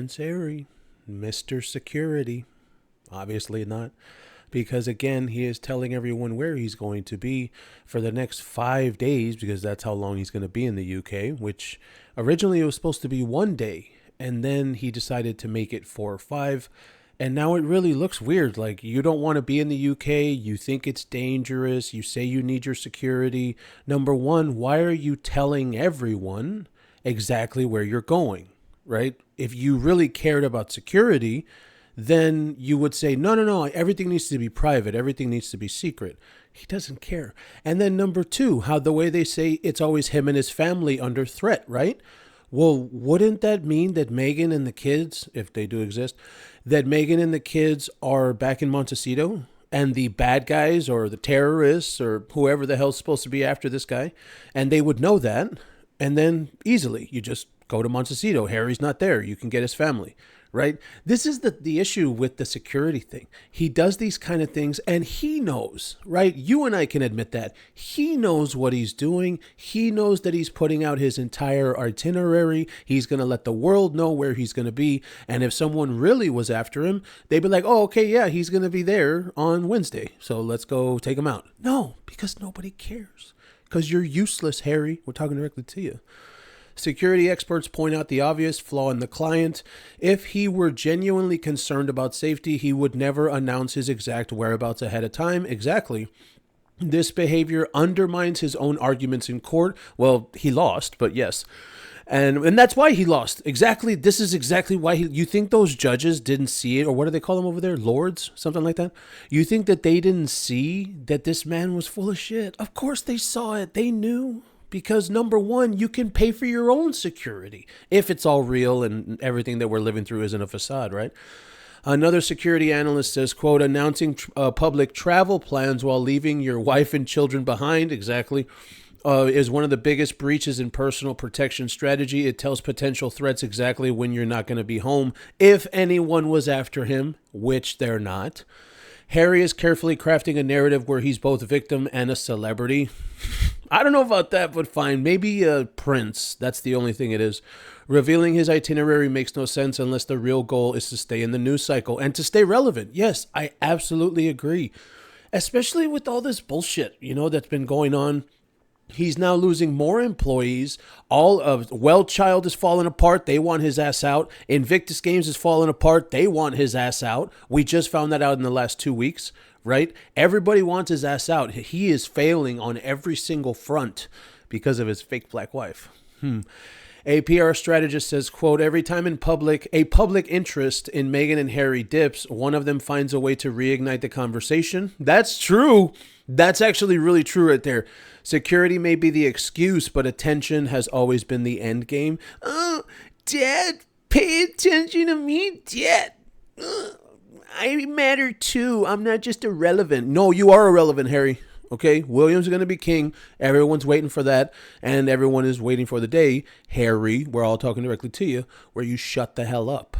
Prince Harry, Mr. Security. Obviously not. Because again, he is telling everyone where he's going to be for the next 5 days, because that's how long he's going to be in the UK, which originally it was supposed to be 1 day. And then he decided to make it 4 or 5. And now it really looks weird. Like, you don't want to be in the UK. You think it's dangerous. You say you need your security. Number one, why are you telling everyone exactly where you're going, right? If you really cared about security, then you would say, no, no, no, everything needs to be private. Everything needs to be secret. He doesn't care. And then number two, how the way they say it's always him and his family under threat, right? Well, wouldn't that mean that Meghan and the kids, if they do exist, that Meghan and the kids are back in Montecito, and the bad guys or the terrorists or whoever the hell's supposed to be after this guy, and they would know that, and then easily you just go to Montecito. Harry's not there. You can get his family. Right? This is the issue with the security thing. He does these kind of things and he knows, right? You and I can admit that. He knows what he's doing. He knows that he's putting out his entire itinerary. He's going to let the world know where he's going to be. And if someone really was after him, they'd be like, oh, okay, yeah, he's going to be there on Wednesday. So let's go take him out. No, because nobody cares. Because you're useless, Harry. We're talking directly to you. Security experts point out the obvious flaw in the client. If he were genuinely concerned about safety, he would never announce his exact whereabouts ahead of time. Exactly. This behavior undermines his own arguments in court. Well, he lost, but yes. And that's why he lost. Exactly. This is exactly why you think those judges didn't see it, or what do they call them over there? Lords? Something like that. You think that they didn't see that this man was full of shit? Of course they saw it. They knew. Because number one, you can pay for your own security if it's all real and everything that we're living through isn't a facade, right? Another security analyst says, quote, announcing public travel plans while leaving your wife and children behind, exactly, is one of the biggest breaches in personal protection strategy. It tells potential threats exactly when you're not going to be home if anyone was after him, which they're not. Harry is carefully crafting a narrative where he's both a victim and a celebrity. I don't know about that, but fine. Maybe a prince. That's the only thing it is. Revealing his itinerary makes no sense unless the real goal is to stay in the news cycle and to stay relevant. Yes, I absolutely agree. Especially with all this bullshit, that's been going on. He's now losing more employees. All of Wellchild is falling apart. They want his ass out. Invictus Games is falling apart. They want his ass out. We just found that out in the last 2 weeks, right? Everybody wants his ass out. He is failing on every single front because of his fake black wife. A PR strategist says, quote, every time in public, a public interest in Meghan and Harry dips, one of them finds a way to reignite the conversation. That's true. That's actually really true right there. Security may be the excuse, but attention has always been the end game. Oh, Dad, pay attention to me, Dad. I matter too. I'm not just irrelevant. No, you are irrelevant, Harry. Okay, William's going to be king. Everyone's waiting for that. And everyone is waiting for the day, Harry, we're all talking directly to you, where you shut the hell up.